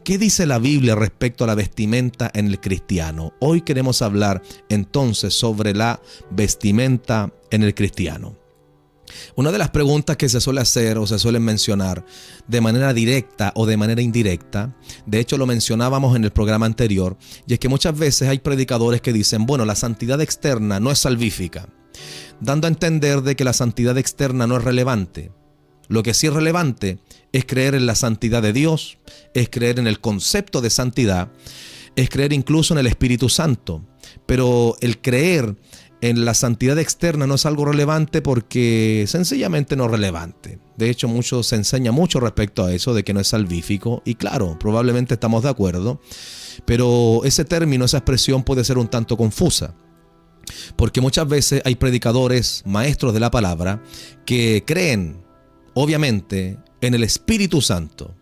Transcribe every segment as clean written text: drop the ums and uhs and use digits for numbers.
¿Qué dice la Biblia respecto a la vestimenta en el cristiano? Hoy queremos hablar entonces sobre la vestimenta en el cristiano. Una de las preguntas que se suele hacer o se suelen mencionar de manera directa o de manera indirecta, de hecho lo mencionábamos en el programa anterior, y es que muchas veces hay predicadores que dicen, bueno, la santidad externa no es salvífica, dando a entender de que la santidad externa no es relevante. Lo que sí es relevante es creer en la santidad de Dios, es creer en el concepto de santidad, es creer incluso en el Espíritu Santo, pero el creer en la santidad externa no es algo relevante porque sencillamente no es relevante. De hecho, se enseña mucho respecto a eso, de que no es salvífico. Y claro, probablemente estamos de acuerdo, pero ese término, esa expresión puede ser un tanto confusa. Porque muchas veces hay predicadores, maestros de la palabra, que creen, obviamente, en el Espíritu Santo.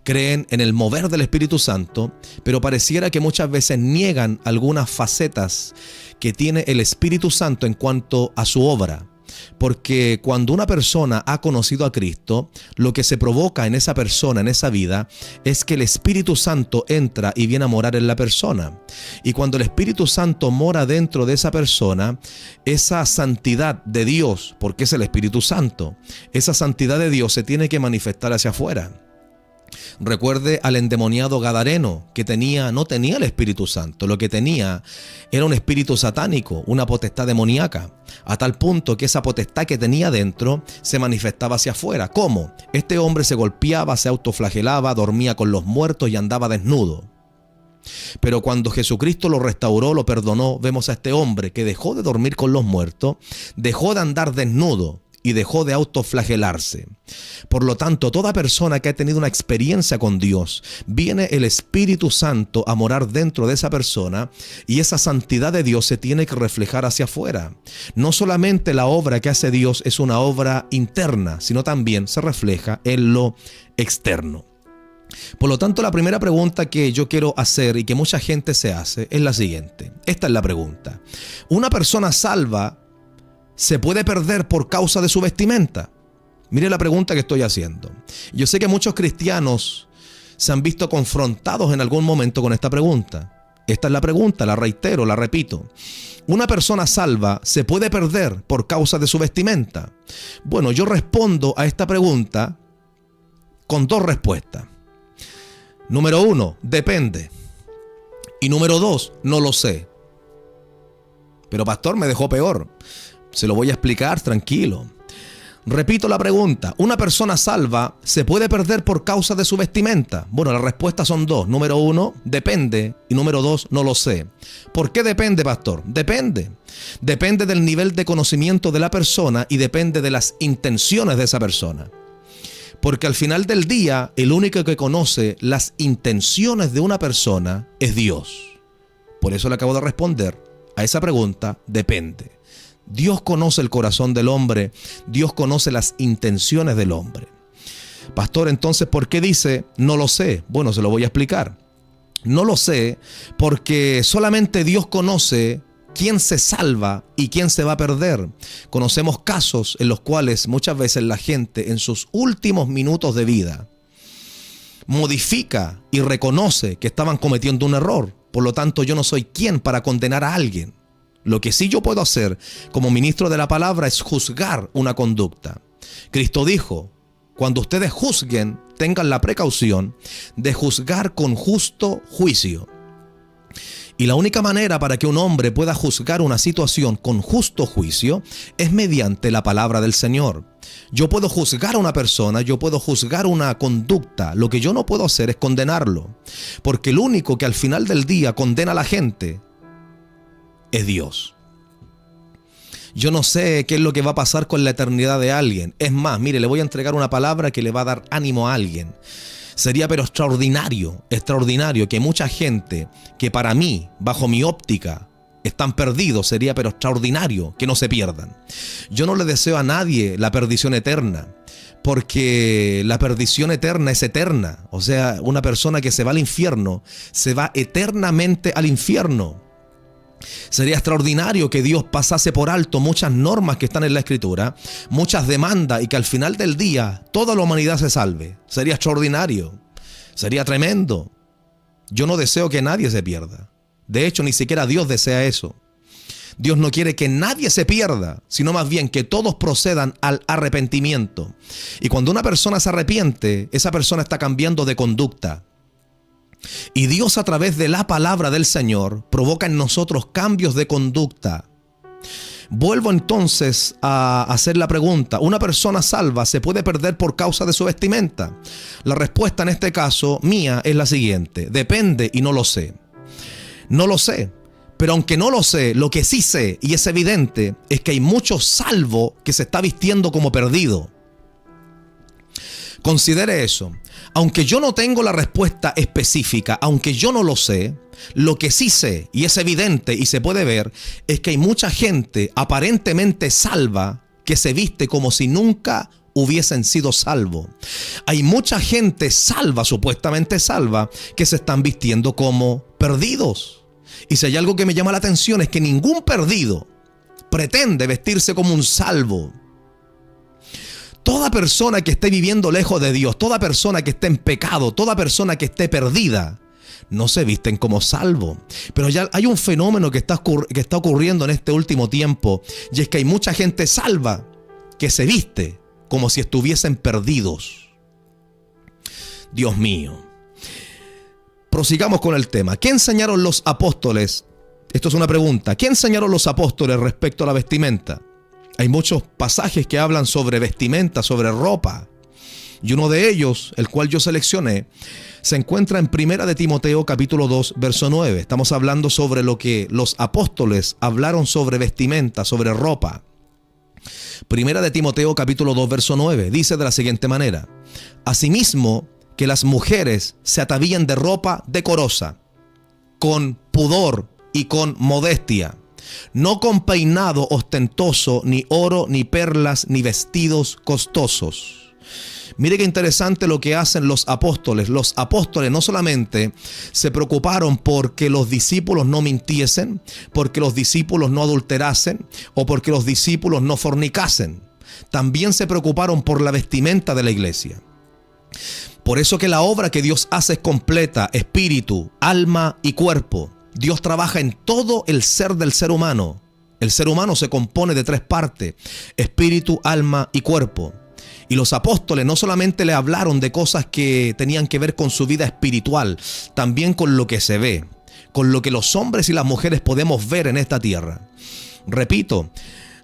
Creen en el mover del Espíritu Santo, pero pareciera que muchas veces niegan algunas facetas que tiene el Espíritu Santo en cuanto a su obra. Porque cuando una persona ha conocido a Cristo, lo que se provoca en esa persona, en esa vida, es que el Espíritu Santo entra y viene a morar en la persona. Y cuando el Espíritu Santo mora dentro de esa persona, esa santidad de Dios, porque es el Espíritu Santo, esa santidad de Dios se tiene que manifestar hacia afuera. Recuerde al endemoniado gadareno que no tenía el Espíritu Santo, lo que tenía era un espíritu satánico, una potestad demoníaca, a tal punto que esa potestad que tenía dentro se manifestaba hacia afuera. ¿Cómo? Este hombre se golpeaba, se autoflagelaba, dormía con los muertos y andaba desnudo. Pero cuando Jesucristo lo restauró, lo perdonó, vemos a este hombre que dejó de dormir con los muertos, dejó de andar desnudo y dejó de autoflagelarse. Por lo tanto, toda persona que ha tenido una experiencia con Dios, viene el Espíritu Santo a morar dentro de esa persona y esa santidad de Dios se tiene que reflejar hacia afuera. No solamente la obra que hace Dios es una obra interna, sino también se refleja en lo externo. Por lo tanto, la primera pregunta que yo quiero hacer y que mucha gente se hace es la siguiente. Esta es la pregunta. ¿Una persona salva se puede perder por causa de su vestimenta? Mire la pregunta que estoy haciendo. Yo sé que muchos cristianos se han visto confrontados en algún momento con esta pregunta. Esta es la pregunta, la reitero, la repito. ¿Una persona salva se puede perder por causa de su vestimenta? Bueno, yo respondo a esta pregunta con dos respuestas. Número 1, depende. Y número 2, no lo sé. Pero pastor, me dejó peor. Se lo voy a explicar, tranquilo. Repito la pregunta. ¿Una persona salva se puede perder por causa de su vestimenta? Bueno, las respuestas son dos. Número 1, depende. Y número 2, no lo sé. ¿Por qué depende, pastor? Depende. Depende del nivel de conocimiento de la persona y depende de las intenciones de esa persona. Porque al final del día, el único que conoce las intenciones de una persona es Dios. Por eso le acabo de responder a esa pregunta, depende. Dios conoce el corazón del hombre, Dios conoce las intenciones del hombre. Pastor, entonces, ¿por qué dice no lo sé? Bueno, se lo voy a explicar. No lo sé porque solamente Dios conoce quién se salva y quién se va a perder. Conocemos casos en los cuales muchas veces la gente en sus últimos minutos de vida modifica y reconoce que estaban cometiendo un error. Por lo tanto, yo no soy quien para condenar a alguien. Lo que sí yo puedo hacer como ministro de la palabra es juzgar una conducta. Cristo dijo, cuando ustedes juzguen, tengan la precaución de juzgar con justo juicio. Y la única manera para que un hombre pueda juzgar una situación con justo juicio es mediante la palabra del Señor. Yo puedo juzgar a una persona, yo puedo juzgar una conducta. Lo que yo no puedo hacer es condenarlo. Porque el único que al final del día condena a la gente es Dios. Yo no sé qué es lo que va a pasar con la eternidad de alguien. Es más, mire, le voy a entregar una palabra que le va a dar ánimo a alguien. Sería pero extraordinario que mucha gente que para mí, bajo mi óptica, están perdidos, sería pero extraordinario que no se pierdan. Yo no le deseo a nadie la perdición eterna, porque la perdición eterna es eterna. O sea, una persona que se va al infierno, se va eternamente al infierno. Sería extraordinario que Dios pasase por alto muchas normas que están en la Escritura, muchas demandas, y que al final del día toda la humanidad se salve. Sería extraordinario, sería tremendo. Yo no deseo que nadie se pierda. De hecho, ni siquiera Dios desea eso. Dios no quiere que nadie se pierda, sino más bien que todos procedan al arrepentimiento. Y cuando una persona se arrepiente, esa persona está cambiando de conducta. Y Dios, a través de la palabra del Señor, provoca en nosotros cambios de conducta. Vuelvo entonces a hacer la pregunta: ¿una persona salva se puede perder por causa de su vestimenta? La respuesta en este caso mía es la siguiente: depende y no lo sé. No lo sé. Pero aunque no lo sé, lo que sí sé, y es evidente, es que hay mucho salvo que se está vistiendo como perdido. Considere eso. Aunque yo no tengo la respuesta específica, aunque yo no lo sé, lo que sí sé, y es evidente y se puede ver, es que hay mucha gente aparentemente salva que se viste como si nunca hubiesen sido salvos. Hay mucha gente salva, supuestamente salva, que se están vistiendo como perdidos. Y si hay algo que me llama la atención es que ningún perdido pretende vestirse como un salvo. Toda persona que esté viviendo lejos de Dios, toda persona que esté en pecado, toda persona que esté perdida, no se visten como salvo. Pero ya hay un fenómeno que está ocurriendo en este último tiempo, y es que hay mucha gente salva que se viste como si estuviesen perdidos. Dios mío. Prosigamos con el tema. ¿Qué enseñaron los apóstoles? Esto es una pregunta. ¿Qué enseñaron los apóstoles respecto a la vestimenta? Hay muchos pasajes que hablan sobre vestimenta, sobre ropa. Y uno de ellos, el cual yo seleccioné, se encuentra en 1 de Timoteo capítulo 2, verso 9. Estamos hablando sobre lo que los apóstoles hablaron sobre vestimenta, sobre ropa. 1 de Timoteo capítulo 2, verso 9. Dice de la siguiente manera: asimismo, que las mujeres se atavíen de ropa decorosa, con pudor y con modestia, no con peinado ostentoso, ni oro, ni perlas, ni vestidos costosos. Mire qué interesante lo que hacen los apóstoles. Los apóstoles no solamente se preocuparon porque los discípulos no mintiesen, porque los discípulos no adulterasen o porque los discípulos no fornicasen. También se preocuparon por la vestimenta de la iglesia. Por eso que la obra que Dios hace es completa: espíritu, alma y cuerpo. Dios trabaja en todo el ser del ser humano. El ser humano se compone de tres partes: espíritu, alma y cuerpo. Y los apóstoles no solamente le hablaron de cosas que tenían que ver con su vida espiritual, también con lo que se ve, con lo que los hombres y las mujeres podemos ver en esta tierra. Repito,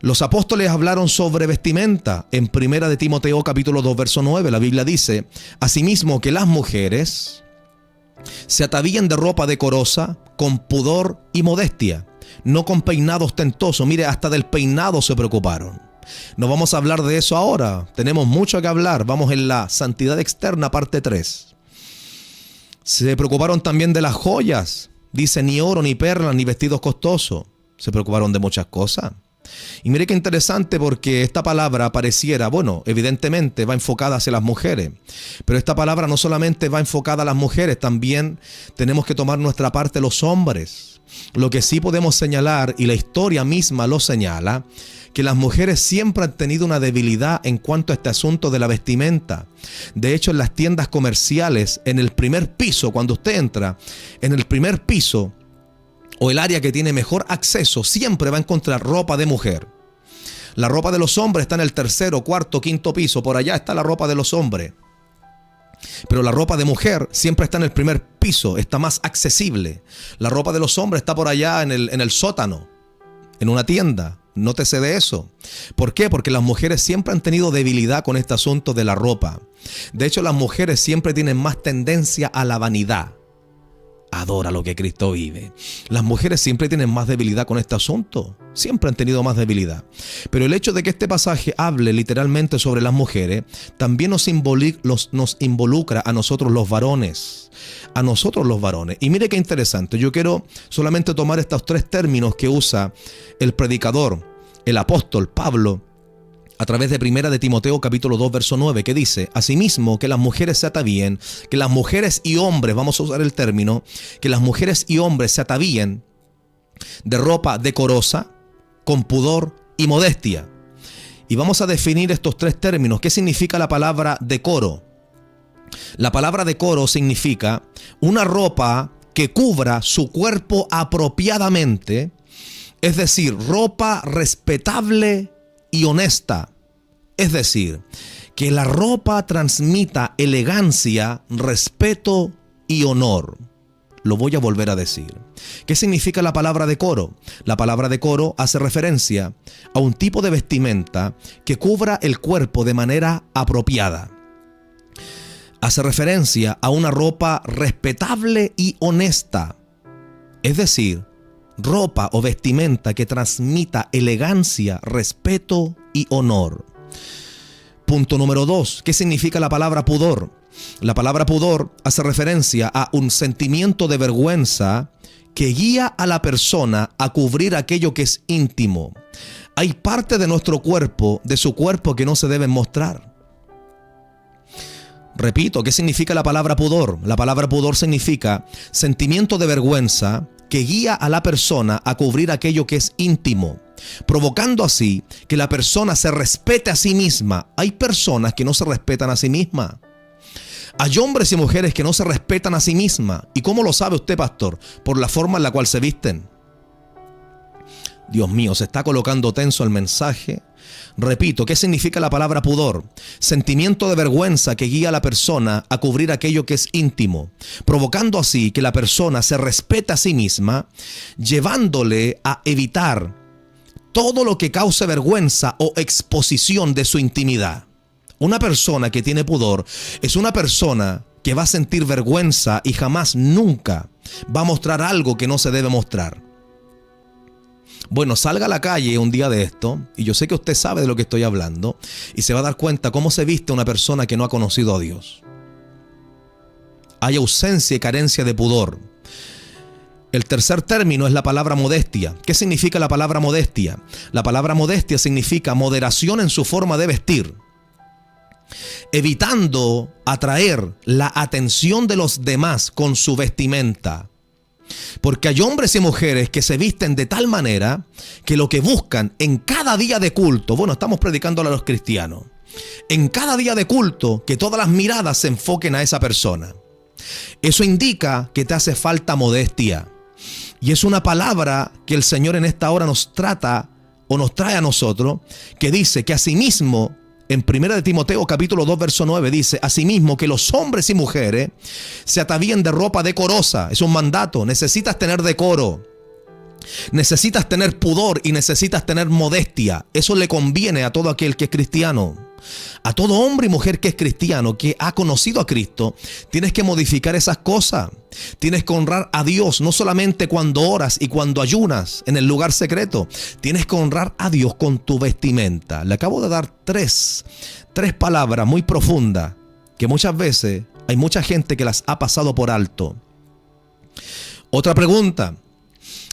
los apóstoles hablaron sobre vestimenta. En 1 de Timoteo capítulo 2, verso 9, la Biblia dice: asimismo, que las mujeres se atavíen de ropa decorosa, con pudor y modestia, no con peinado ostentoso. Mire, hasta del peinado se preocuparon. No vamos a hablar de eso ahora, tenemos mucho que hablar. Vamos en la santidad externa, parte 3. Se preocuparon también de las joyas. Dice: ni oro, ni perlas, ni vestidos costosos. Se preocuparon de muchas cosas. Y mire qué interesante, porque esta palabra pareciera, bueno, evidentemente va enfocada hacia las mujeres, pero esta palabra no solamente va enfocada a las mujeres, también tenemos que tomar nuestra parte los hombres. Lo que sí podemos señalar, y la historia misma lo señala, que las mujeres siempre han tenido una debilidad en cuanto a este asunto de la vestimenta. De hecho, en las tiendas comerciales, en el primer piso, cuando usted entra, en el primer piso, o el área que tiene mejor acceso, siempre va a encontrar ropa de mujer. La ropa de los hombres está en el tercero, cuarto, quinto piso. Por allá está la ropa de los hombres. Pero la ropa de mujer siempre está en el primer piso, está más accesible. La ropa de los hombres está por allá en el sótano, en una tienda. Nótese de eso. ¿Por qué? Porque las mujeres siempre han tenido debilidad con este asunto de la ropa. De hecho, las mujeres siempre tienen más tendencia a la vanidad. Adora lo que Cristo vive. Las mujeres siempre tienen más debilidad con este asunto. Siempre han tenido más debilidad. Pero el hecho de que este pasaje hable literalmente sobre las mujeres, también nos involucra a nosotros los varones. A nosotros los varones. Y mire qué interesante. Yo quiero solamente tomar estos tres términos que usa el predicador, el apóstol Pablo, a través de 1 de Timoteo capítulo 2, verso 9, que dice: asimismo, que las mujeres se atavíen, que las mujeres y hombres, vamos a usar el término, que las mujeres y hombres se atavíen de ropa decorosa, con pudor y modestia. Y vamos a definir estos tres términos. ¿Qué significa la palabra decoro? La palabra decoro significa una ropa que cubra su cuerpo apropiadamente, es decir, ropa respetable y honesta. Es decir, que la ropa transmita elegancia, respeto y honor. Lo voy a volver a decir. ¿Qué significa la palabra decoro? La palabra decoro hace referencia a un tipo de vestimenta que cubra el cuerpo de manera apropiada. Hace referencia a una ropa respetable y honesta. Es decir, ropa o vestimenta que transmita elegancia, respeto y honor. Punto número 2. ¿Qué significa la palabra pudor? La palabra pudor hace referencia a un sentimiento de vergüenza que guía a la persona a cubrir aquello que es íntimo. Hay parte de nuestro cuerpo, de su cuerpo, que no se deben mostrar. Repito, ¿qué significa la palabra pudor? La palabra pudor significa sentimiento de vergüenza que guía a la persona a cubrir aquello que es íntimo, provocando así que la persona se respete a sí misma. Hay personas que no se respetan a sí mismas. Hay hombres y mujeres que no se respetan a sí mismas. ¿Y cómo lo sabe usted, pastor? Por la forma en la cual se visten. Dios mío, se está colocando tenso el mensaje. Repito, ¿qué significa la palabra pudor? Sentimiento de vergüenza que guía a la persona a cubrir aquello que es íntimo, provocando así que la persona se respete a sí misma, llevándole a evitar todo lo que cause vergüenza o exposición de su intimidad. Una persona que tiene pudor es una persona que va a sentir vergüenza y jamás, nunca va a mostrar algo que no se debe mostrar. Bueno, salga a la calle un día de esto, y yo sé que usted sabe de lo que estoy hablando, y se va a dar cuenta cómo se viste una persona que no ha conocido a Dios. Hay ausencia y carencia de pudor. El tercer término es la palabra modestia. ¿Qué significa la palabra modestia? La palabra modestia significa moderación en su forma de vestir, evitando atraer la atención de los demás con su vestimenta. Porque hay hombres y mujeres que se visten de tal manera que lo que buscan en cada día de culto, bueno, estamos predicándole a los cristianos, en cada día de culto, que todas las miradas se enfoquen a esa persona. Eso indica que te hace falta modestia. Y es una palabra que el Señor en esta hora nos trata o nos trae a nosotros, que dice que asimismo, en 1 de Timoteo capítulo 2 verso 9 dice, asimismo que los hombres y mujeres se atavíen de ropa decorosa. Es un mandato. Necesitas tener decoro, necesitas tener pudor y necesitas tener modestia. Eso le conviene a todo aquel que es cristiano. A todo hombre y mujer que es cristiano, que ha conocido a Cristo, tienes que modificar esas cosas. Tienes que honrar a Dios, no solamente cuando oras y cuando ayunas en el lugar secreto. Tienes que honrar a Dios con tu vestimenta. Le acabo de dar tres palabras muy profundas que muchas veces hay mucha gente que las ha pasado por alto. Otra pregunta.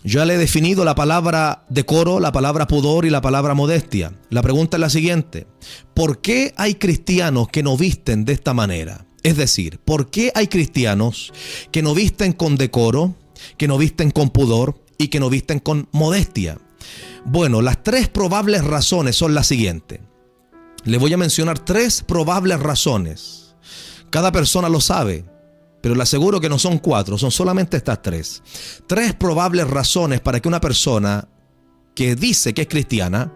Yo ya le he definido la palabra decoro, la palabra pudor y la palabra modestia. La pregunta es la siguiente: ¿por qué hay cristianos que no visten de esta manera? Es decir, ¿por qué hay cristianos que no visten con decoro, que no visten con pudor y que no visten con modestia? Bueno, las tres probables razones son las siguientes. Le voy a mencionar tres probables razones. Cada persona lo sabe, pero le aseguro que no son cuatro, son solamente estas tres. Tres probables razones para que una persona que dice que es cristiana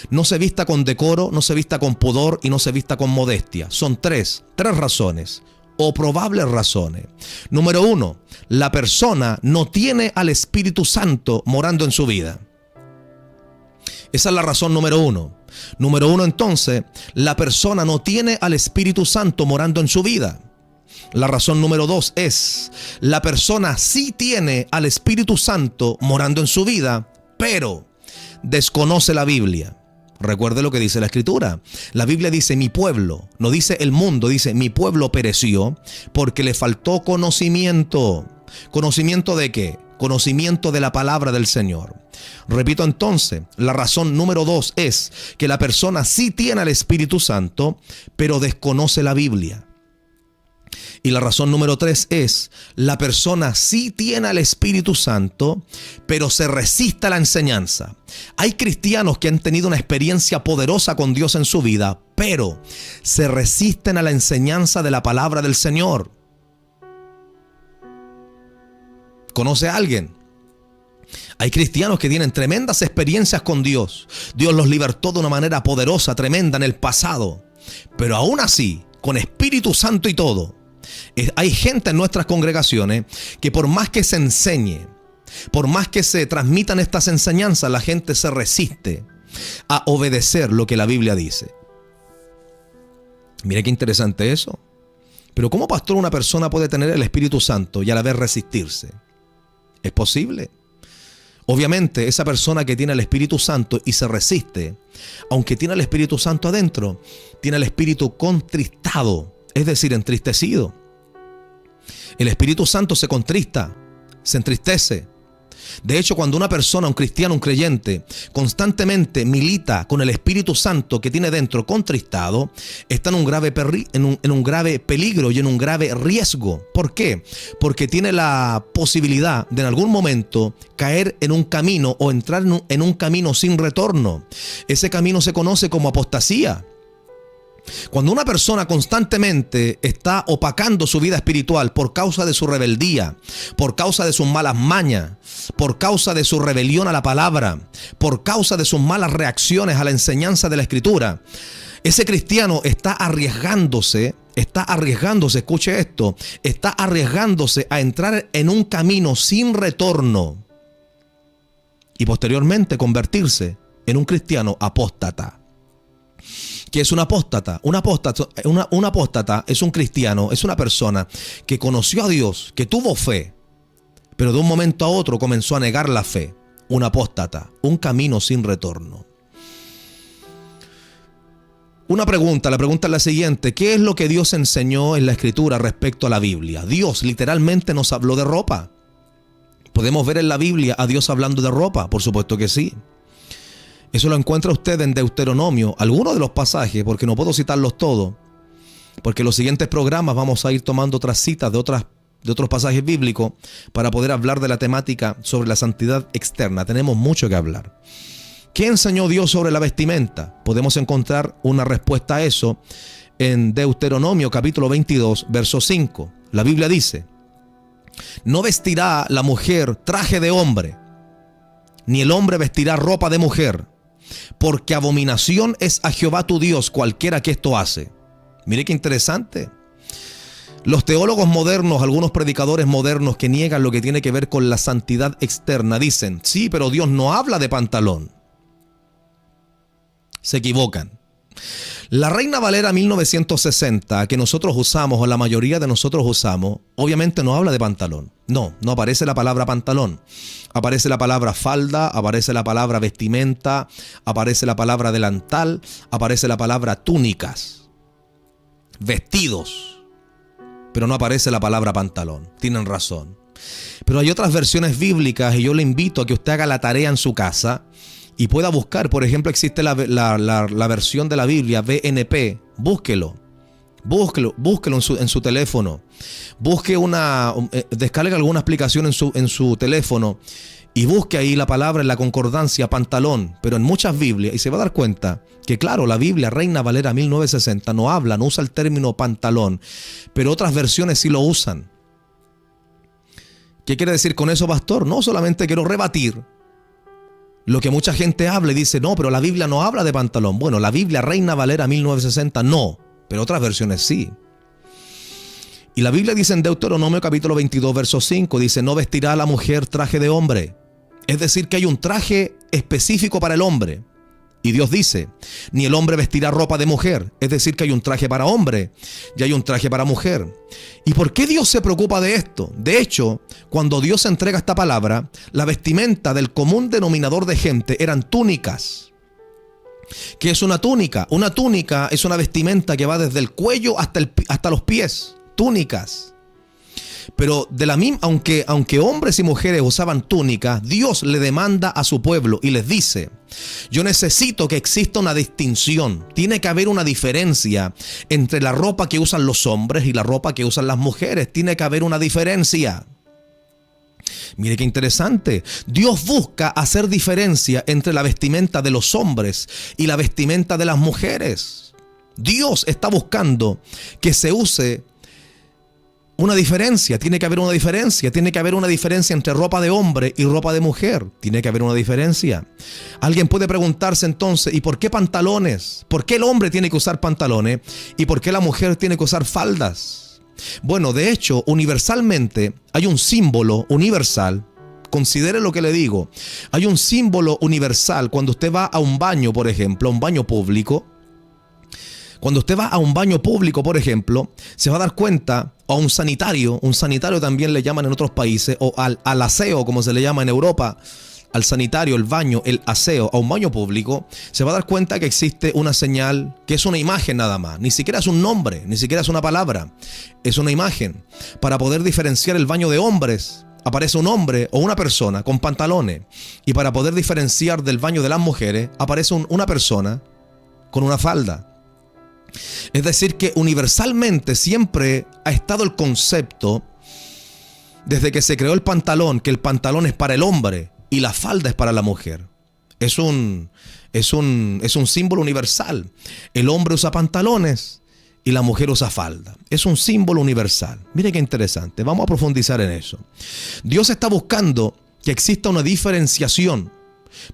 no se vista con decoro, no se vista con pudor y no se vista con modestia. Son tres razones o probables razones. Número 1, la persona no tiene al Espíritu Santo morando en su vida. Esa es la razón número 1. Número 1, entonces, la persona no tiene al Espíritu Santo morando en su vida. La razón número 2 es, la persona sí tiene al Espíritu Santo morando en su vida, pero desconoce la Biblia. Recuerde lo que dice la Escritura. La Biblia dice mi pueblo, no dice el mundo, dice mi pueblo pereció porque le faltó conocimiento. ¿Conocimiento de qué? Conocimiento de la palabra del Señor. Repito entonces, la razón número 2 es que la persona sí tiene al Espíritu Santo, pero desconoce la Biblia. Y la razón número 3 es, la persona sí tiene al Espíritu Santo, pero se resiste a la enseñanza. Hay cristianos que han tenido una experiencia poderosa con Dios en su vida, pero se resisten a la enseñanza de la palabra del Señor. ¿Conoce a alguien? Hay cristianos que tienen tremendas experiencias con Dios. Dios los libertó de una manera poderosa, tremenda en el pasado. Pero aún así, con Espíritu Santo y todo, hay gente en nuestras congregaciones que por más que se enseñe, por más que se transmitan estas enseñanzas, la gente se resiste a obedecer lo que la Biblia dice. Mire qué interesante eso. Pero ¿cómo, pastor, una persona puede tener el Espíritu Santo y a la vez resistirse? ¿Es posible? Obviamente, esa persona que tiene el Espíritu Santo y se resiste, aunque tiene el Espíritu Santo adentro, tiene el Espíritu contristado, es decir, entristecido. El Espíritu Santo se contrista, se entristece. De hecho, cuando una persona, un cristiano, un creyente, constantemente milita con el Espíritu Santo que tiene dentro contristado, está en un grave peligro y en un grave riesgo. ¿Por qué? Porque tiene la posibilidad de en algún momento caer en un camino o entrar en un camino sin retorno. Ese camino se conoce como apostasía. Cuando una persona constantemente está opacando su vida espiritual por causa de su rebeldía, por causa de sus malas mañas, por causa de su rebelión a la palabra, por causa de sus malas reacciones a la enseñanza de la Escritura, ese cristiano está arriesgándose, escuche esto, está arriesgándose a entrar en un camino sin retorno y posteriormente convertirse en un cristiano apóstata. ¿Qué es un apóstata? Un apóstata es un cristiano, es una persona que conoció a Dios, que tuvo fe, pero de un momento a otro comenzó a negar la fe. Un apóstata, un camino sin retorno. La pregunta es la siguiente: ¿qué es lo que Dios enseñó en la Escritura respecto a la Biblia? Dios literalmente nos habló de ropa. ¿Podemos ver en la Biblia a Dios hablando de ropa? Por supuesto que sí. Eso lo encuentra usted en Deuteronomio, algunos de los pasajes, porque no puedo citarlos todos, porque en los siguientes programas vamos a ir tomando otras citas de otros pasajes bíblicos para poder hablar de la temática sobre la santidad externa. Tenemos mucho que hablar. ¿Qué enseñó Dios sobre la vestimenta? Podemos encontrar una respuesta a eso en Deuteronomio capítulo 22, verso 5. La Biblia dice: no vestirá la mujer traje de hombre, ni el hombre vestirá ropa de mujer, porque abominación es a Jehová tu Dios cualquiera que esto hace. Mire qué interesante. Los teólogos modernos, algunos predicadores modernos que niegan lo que tiene que ver con la santidad externa, dicen: sí, pero Dios no habla de pantalón. Se equivocan. La Reina Valera 1960, que nosotros usamos, o la mayoría de nosotros usamos, obviamente no habla de pantalón. No aparece la palabra pantalón. Aparece la palabra falda, aparece la palabra vestimenta, aparece la palabra delantal, aparece la palabra túnicas, vestidos, pero no aparece la palabra pantalón. Tienen razón. Pero hay otras versiones bíblicas y yo le invito a que usted haga la tarea en su casa y pueda buscar. Por ejemplo, existe la versión de la Biblia BNP. Búsquelo en su teléfono. Descargue alguna aplicación en su teléfono y busque ahí la palabra en la concordancia pantalón, pero en muchas Biblias, y se va a dar cuenta que, claro, la Biblia Reina Valera 1960 no usa el término pantalón, pero otras versiones sí lo usan. ¿Qué quiere decir con eso, pastor? No, solamente quiero rebatir lo que mucha gente habla y dice: no, pero la Biblia no habla de pantalón. Bueno, la Biblia Reina Valera 1960 no, pero otras versiones sí. Y la Biblia dice en Deuteronomio capítulo 22, verso 5, dice: no vestirá la mujer traje de hombre. Es decir, que hay un traje específico para el hombre. Y Dios dice: ni el hombre vestirá ropa de mujer. Es decir, que hay un traje para hombre y hay un traje para mujer. ¿Y por qué Dios se preocupa de esto? De hecho, cuando Dios entrega esta palabra, la vestimenta del común denominador de gente eran túnicas. ¿Qué es una túnica? Una túnica es una vestimenta que va desde el cuello hasta los pies. Túnicas. Pero aunque hombres y mujeres usaban túnicas, Dios le demanda a su pueblo y les dice: yo necesito que exista una distinción. Tiene que haber una diferencia entre la ropa que usan los hombres y la ropa que usan las mujeres. Tiene que haber una diferencia. Mire qué interesante. Dios busca hacer diferencia entre la vestimenta de los hombres y la vestimenta de las mujeres. Dios está buscando que se use una diferencia. Tiene que haber una diferencia. Tiene que haber una diferencia entre ropa de hombre y ropa de mujer. Tiene que haber una diferencia. Alguien puede preguntarse entonces: ¿y por qué pantalones? ¿Por qué el hombre tiene que usar pantalones? ¿Y por qué la mujer tiene que usar faldas? Bueno, de hecho, universalmente hay un símbolo universal. Considere lo que le digo. Hay un símbolo universal cuando usted va a un baño, por ejemplo, a un baño público. Cuando usted va a un baño público, por ejemplo, se va a dar cuenta, o a un sanitario también le llaman en otros países, o al aseo, como se le llama en Europa, al sanitario, el baño, el aseo, a un baño público, se va a dar cuenta que existe una señal que es una imagen nada más. Ni siquiera es un nombre, ni siquiera es una palabra, es una imagen. Para poder diferenciar el baño de hombres, aparece un hombre o una persona con pantalones. Y para poder diferenciar del baño de las mujeres, aparece una persona con una falda. Es decir, que universalmente siempre ha estado el concepto, desde que se creó el pantalón, que el pantalón es para el hombre y la falda es para la mujer. Es un símbolo universal. El hombre usa pantalones y la mujer usa falda. Es un símbolo universal. Mire qué interesante. Vamos a profundizar en eso. Dios está buscando que exista una diferenciación.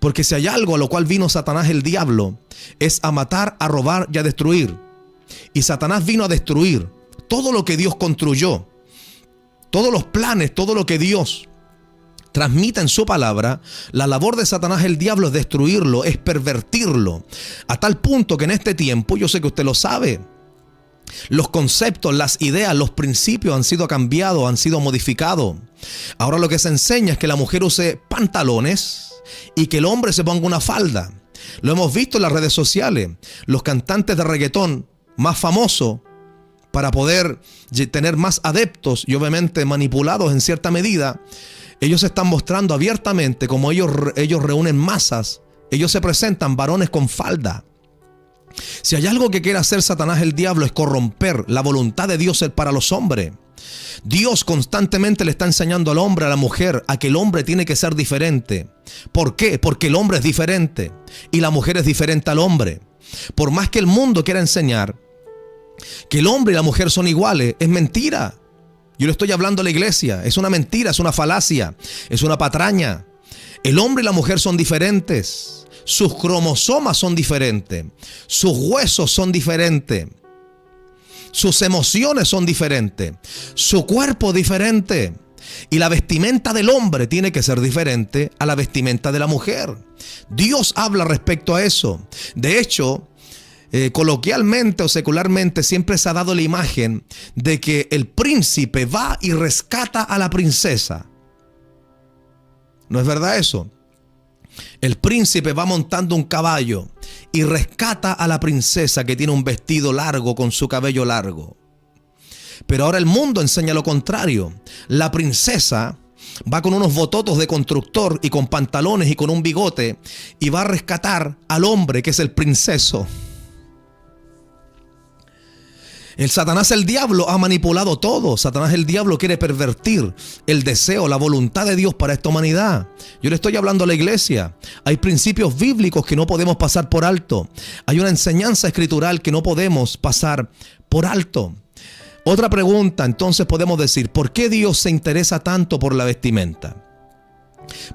Porque si hay algo a lo cual vino Satanás, el diablo, es a matar, a robar y a destruir. Y Satanás vino a destruir todo lo que Dios construyó, todos los planes, todo lo que Dios transmite en su palabra. La labor de Satanás, el diablo, es destruirlo, es pervertirlo, a tal punto que en este tiempo, yo sé que usted lo sabe, los conceptos, las ideas, los principios han sido cambiados, han sido modificados. Ahora lo que se enseña es que la mujer use pantalones y que el hombre se ponga una falda. Lo hemos visto en las redes sociales. Los cantantes de reggaetón más famosos, para poder tener más adeptos y obviamente manipulados en cierta medida, ellos se están mostrando abiertamente como ellos reúnen masas. Ellos se presentan varones con falda. Si hay algo que quiere hacer Satanás, el diablo, es corromper la voluntad de Dios para los hombres. Dios constantemente le está enseñando al hombre, a la mujer, a que el hombre tiene que ser diferente. ¿Por qué? Porque el hombre es diferente y la mujer es diferente al hombre. Por más que el mundo quiera enseñar que el hombre y la mujer son iguales, es mentira. Yo le estoy hablando a la iglesia. Es una mentira, es una falacia, es una patraña. El hombre y la mujer son diferentes. Sus cromosomas son diferentes. Sus huesos son diferentes. Sus emociones son diferentes. Su cuerpo es diferente. Y la vestimenta del hombre tiene que ser diferente a la vestimenta de la mujer. Dios habla respecto a eso. De hecho, coloquialmente o secularmente siempre se ha dado la imagen de que el príncipe va y rescata a la princesa. ¿No es verdad eso? El príncipe va montando un caballo y rescata a la princesa que tiene un vestido largo con su cabello largo. Pero ahora el mundo enseña lo contrario. La princesa va con unos bototos de constructor y con pantalones y con un bigote y va a rescatar al hombre que es el princeso. El Satanás, el diablo, ha manipulado todo. Satanás, el diablo, quiere pervertir el deseo, la voluntad de Dios para esta humanidad. Yo le estoy hablando a la iglesia. Hay principios bíblicos que no podemos pasar por alto. Hay una enseñanza escritural que no podemos pasar por alto. Otra pregunta, entonces podemos decir, ¿por qué Dios se interesa tanto por la vestimenta?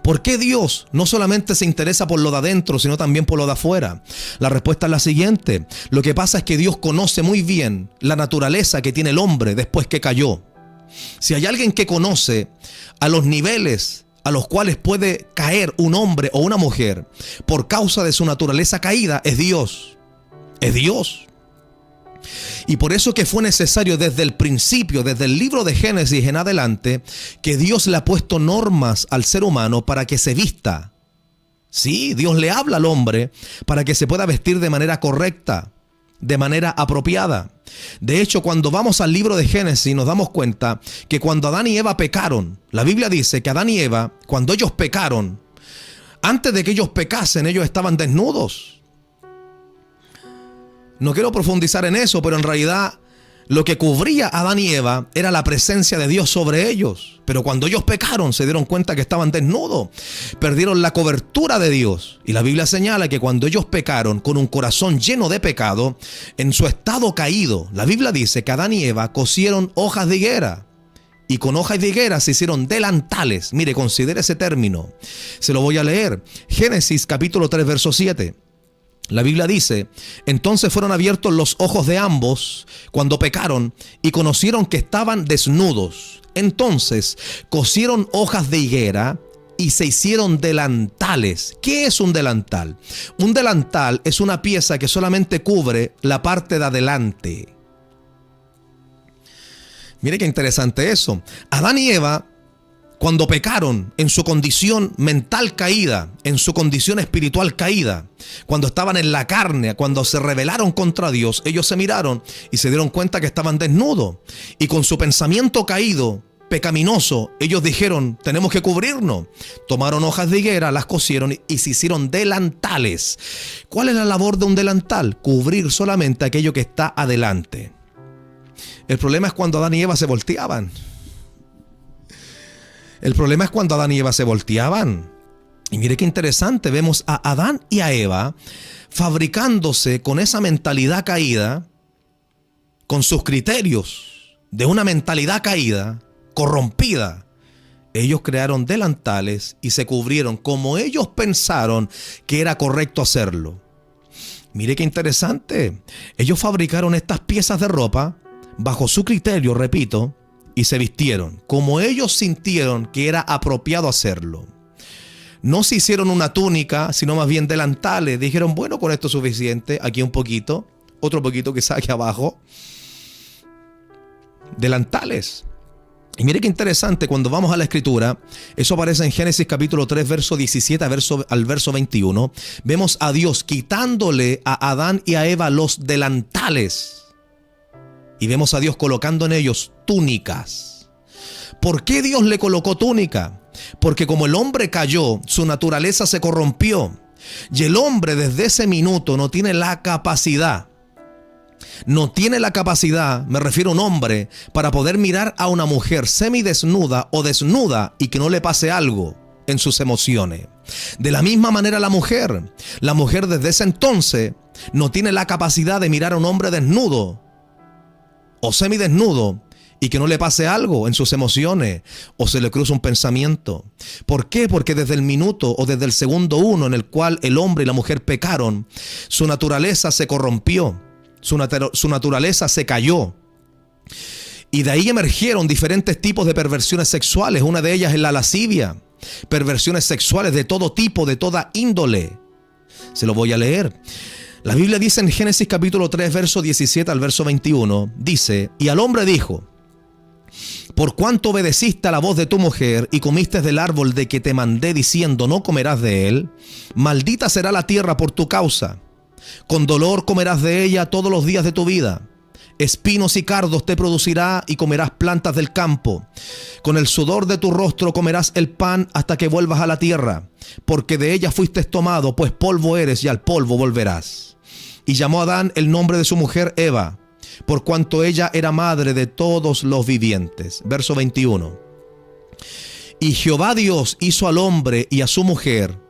¿Por qué Dios no solamente se interesa por lo de adentro, sino también por lo de afuera? La respuesta es la siguiente. Lo que pasa es que Dios conoce muy bien la naturaleza que tiene el hombre después que cayó. Si hay alguien que conoce a los niveles a los cuales puede caer un hombre o una mujer por causa de su naturaleza caída, es Dios. Es Dios. Y por eso que fue necesario desde el principio, desde el libro de Génesis en adelante, que Dios le ha puesto normas al ser humano para que se vista. Sí, Dios le habla al hombre para que se pueda vestir de manera correcta. de manera apropiada. De hecho, cuando vamos al libro de Génesis nos damos cuenta que cuando Adán y Eva pecaron, la Biblia dice que Adán y Eva, cuando ellos pecaron, antes de que ellos pecasen, ellos estaban desnudos. No quiero profundizar en eso, pero en realidad lo que cubría a Adán y Eva era la presencia de Dios sobre ellos. Pero cuando ellos pecaron, se dieron cuenta que estaban desnudos. Perdieron la cobertura de Dios. Y la Biblia señala que cuando ellos pecaron con un corazón lleno de pecado, en su estado caído, la Biblia dice que Adán y Eva cosieron hojas de higuera. Y con hojas de higuera se hicieron delantales. Mire, considere ese término. Se lo voy a leer. Génesis capítulo 3, verso 7. La Biblia dice, entonces fueron abiertos los ojos de ambos cuando pecaron y conocieron que estaban desnudos. Entonces cosieron hojas de higuera y se hicieron delantales. ¿Qué es un delantal? Un delantal es una pieza que solamente cubre la parte de adelante. Mire qué interesante eso. Adán y Eva, cuando pecaron en su condición mental caída, en su condición espiritual caída, cuando estaban en la carne, cuando se rebelaron contra Dios, ellos se miraron y se dieron cuenta que estaban desnudos. Y con su pensamiento caído, pecaminoso, ellos dijeron, tenemos que cubrirnos. Tomaron hojas de higuera, las cosieron y se hicieron delantales. ¿Cuál es la labor de un delantal? Cubrir solamente aquello que está adelante. El problema es cuando Adán y Eva se volteaban. El problema es cuando Adán y Eva se volteaban. Y mire qué interesante, vemos a Adán y a Eva fabricándose con esa mentalidad caída, con sus criterios de una mentalidad caída, corrompida. Ellos crearon delantales y se cubrieron como ellos pensaron que era correcto hacerlo. Mire qué interesante. Ellos fabricaron estas piezas de ropa bajo su criterio, repito, y se vistieron como ellos sintieron que era apropiado hacerlo. No se hicieron una túnica, sino más bien delantales. Dijeron, bueno, con esto es suficiente. Aquí un poquito, otro poquito quizá aquí abajo. Delantales. Y mire qué interesante, cuando vamos a la escritura, eso aparece en Génesis capítulo 3, verso 17 al verso 21. Vemos a Dios quitándole a Adán y a Eva los delantales. Y vemos a Dios colocando en ellos túnicas. ¿Por qué Dios le colocó túnica? Porque como el hombre cayó, su naturaleza se corrompió. Y el hombre desde ese minuto no tiene la capacidad. No tiene la capacidad, me refiero a un hombre, para poder mirar a una mujer semidesnuda o desnuda y que no le pase algo en sus emociones. De la misma manera la mujer desde ese entonces no tiene la capacidad de mirar a un hombre desnudo o semidesnudo y que no le pase algo en sus emociones o se le cruza un pensamiento. ¿Por qué? Porque desde el minuto o desde el segundo uno en el cual el hombre y la mujer pecaron, su naturaleza se corrompió, su naturaleza se cayó. Y de ahí emergieron diferentes tipos de perversiones sexuales. Una de ellas es la lascivia. Perversiones sexuales de todo tipo, de toda índole. Se lo voy a leer. La Biblia dice en Génesis capítulo 3, verso 17 al verso 21, dice, y al hombre dijo, por cuanto obedeciste a la voz de tu mujer y comiste del árbol de que te mandé diciendo no comerás de él, maldita será la tierra por tu causa. Con dolor comerás de ella todos los días de tu vida. Espinos y cardos te producirá y comerás plantas del campo. Con el sudor de tu rostro comerás el pan hasta que vuelvas a la tierra, porque de ella fuiste tomado, pues polvo eres y al polvo volverás. Y llamó a Adán el nombre de su mujer Eva, por cuanto ella era madre de todos los vivientes. Verso 21. Y Jehová Dios hizo al hombre y a su mujer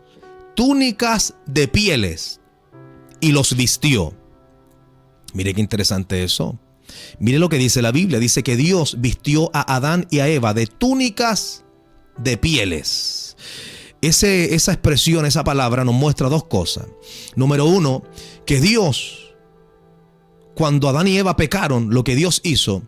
túnicas de pieles y los vistió. Mire qué interesante eso. Mire lo que dice la Biblia. Dice que Dios vistió a Adán y a Eva de túnicas de pieles. Esa expresión, esa palabra nos muestra dos cosas. Número uno, que Dios, cuando Adán y Eva pecaron, lo que Dios hizo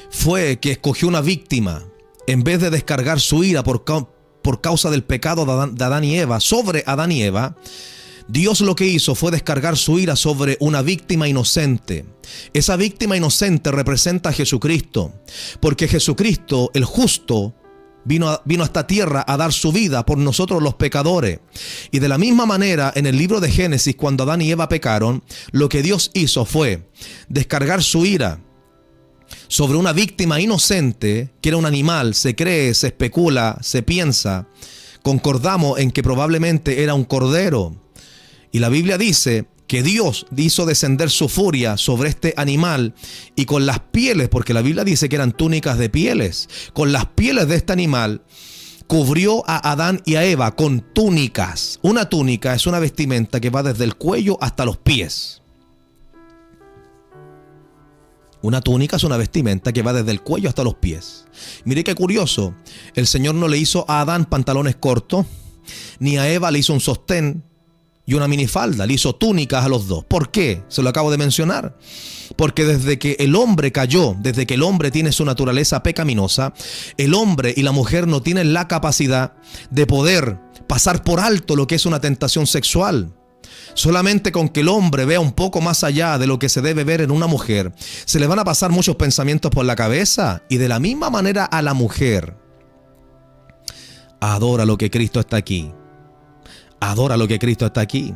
fue que escogió una víctima. En vez de descargar su ira por causa del pecado de Adán y Eva, sobre Adán y Eva, Dios lo que hizo fue descargar su ira sobre una víctima inocente. Esa víctima inocente representa a Jesucristo, porque Jesucristo, el justo, vino a esta tierra a dar su vida por nosotros los pecadores. Y de la misma manera, en el libro de Génesis, cuando Adán y Eva pecaron, lo que Dios hizo fue descargar su ira sobre una víctima inocente, que era un animal. Se cree, se especula, se piensa, concordamos en que probablemente era un cordero. Y la Biblia dice que Dios hizo descender su furia sobre este animal, y con las pieles, porque la Biblia dice que eran túnicas de pieles, con las pieles de este animal cubrió a Adán y a Eva con túnicas. Una túnica es una vestimenta que va desde el cuello hasta los pies. Una túnica es una vestimenta que va desde el cuello hasta los pies. Mire qué curioso, el Señor no le hizo a Adán pantalones cortos, ni a Eva le hizo un sostén y una minifalda, le hizo túnicas a los dos. ¿Por qué? Se lo acabo de mencionar. Porque desde que el hombre cayó, desde que el hombre tiene su naturaleza pecaminosa, el hombre y la mujer no tienen la capacidad de poder pasar por alto lo que es una tentación sexual. Solamente con que el hombre vea un poco más allá de lo que se debe ver en una mujer, se le van a pasar muchos pensamientos por la cabeza. Y de la misma manera a la mujer. Adora lo que Cristo está aquí. Adora lo que Cristo está aquí.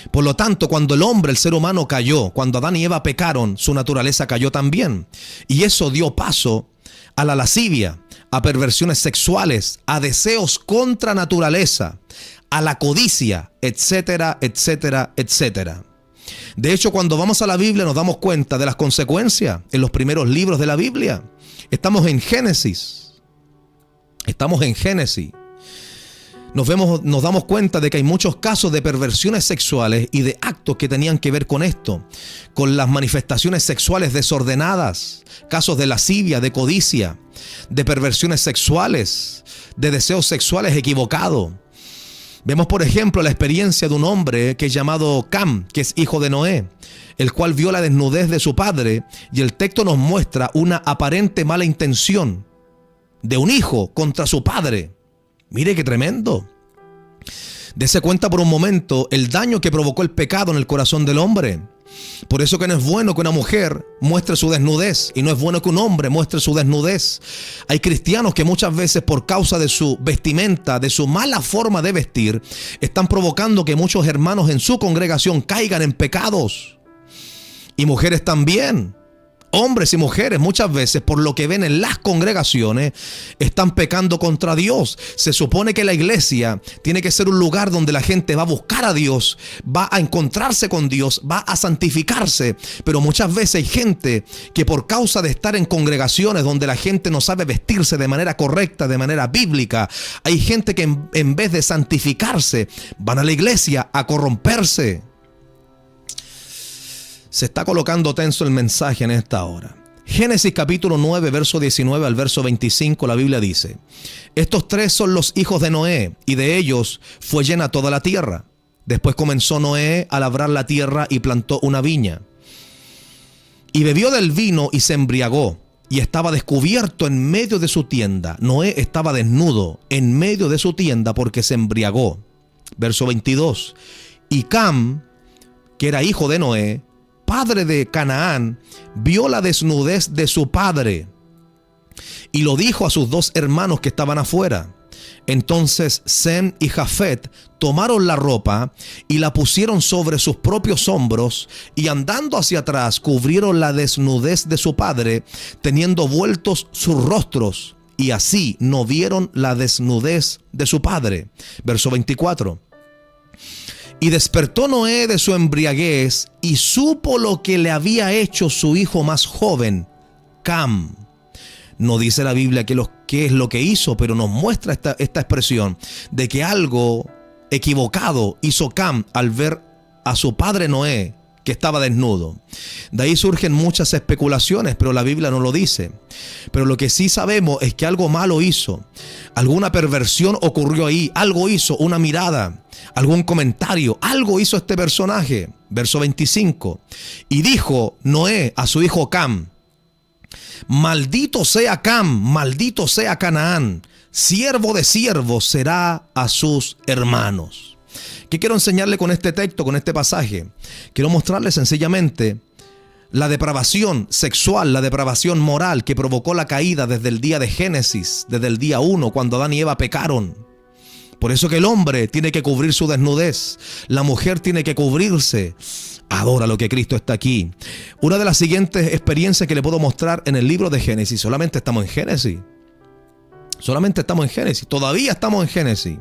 Por lo tanto, cuando el hombre, el ser humano cayó, cuando Adán y Eva pecaron, su naturaleza cayó también. Y eso dio paso a la lascivia, a perversiones sexuales, a deseos contra naturaleza, a la codicia, etcétera, etcétera, etcétera. De hecho, cuando vamos a la Biblia nos damos cuenta de las consecuencias en los primeros libros de la Biblia. Estamos en Génesis. Nos damos cuenta de que hay muchos casos de perversiones sexuales y de actos que tenían que ver con esto, con las manifestaciones sexuales desordenadas, casos de lascivia, de codicia, de perversiones sexuales, de deseos sexuales equivocados. Vemos, por ejemplo, la experiencia de un hombre que es llamado Cam, que es hijo de Noé, el cual vio la desnudez de su padre, y el texto nos muestra una aparente mala intención de un hijo contra su padre. Mire qué tremendo. Dese cuenta por un momento el daño que provocó el pecado en el corazón del hombre. Por eso que no es bueno que una mujer muestre su desnudez, y no es bueno que un hombre muestre su desnudez. Hay cristianos que muchas veces, por causa de su vestimenta, de su mala forma de vestir, están provocando que muchos hermanos en su congregación caigan en pecados. Y mujeres también. Hombres y mujeres muchas veces, por lo que ven en las congregaciones, están pecando contra Dios. Se supone que la iglesia tiene que ser un lugar donde la gente va a buscar a Dios, va a encontrarse con Dios, va a santificarse. Pero muchas veces hay gente que, por causa de estar en congregaciones donde la gente no sabe vestirse de manera correcta, de manera bíblica, hay gente que en vez de santificarse, van a la iglesia a corromperse. Se está colocando tenso el mensaje en esta hora. Génesis capítulo 9, verso 19 al verso 25, la Biblia dice: estos tres son los hijos de Noé, y de ellos fue llena toda la tierra. Después comenzó Noé a labrar la tierra y plantó una viña. Y bebió del vino y se embriagó, y estaba descubierto en medio de su tienda. Noé estaba desnudo en medio de su tienda porque se embriagó. Verso 22. Y Cam, que era hijo de Noé, padre de Canaán, vio la desnudez de su padre y lo dijo a sus dos hermanos que estaban afuera. Entonces Sem y Jafet tomaron la ropa y la pusieron sobre sus propios hombros, y andando hacia atrás cubrieron la desnudez de su padre, teniendo vueltos sus rostros, y así no vieron la desnudez de su padre. Verso 24. Y despertó Noé de su embriaguez y supo lo que le había hecho su hijo más joven, Cam. No dice la Biblia qué es lo que hizo, pero nos muestra esta expresión de que algo equivocado hizo Cam al ver a su padre Noé, que estaba desnudo. De ahí surgen muchas especulaciones, pero la Biblia no lo dice. Pero lo que sí sabemos es que algo malo hizo. Alguna perversión ocurrió ahí. Algo hizo, una mirada, algún comentario. Algo hizo este personaje. Verso 25. Y dijo Noé a su hijo Cam: maldito sea Cam, maldito sea Canaán. Siervo de siervos será a sus hermanos. ¿Qué quiero enseñarle con este texto, con este pasaje? Quiero mostrarle sencillamente La depravación sexual, la depravación moral que provocó la caída desde el día de Génesis, desde el día 1, cuando Adán y Eva pecaron. Por eso que el hombre tiene que cubrir su desnudez, la mujer tiene que cubrirse. Adora lo que Cristo está aquí. Una de las siguientes experiencias que le puedo mostrar en el libro de Génesis, solamente estamos en Génesis. Todavía estamos en Génesis.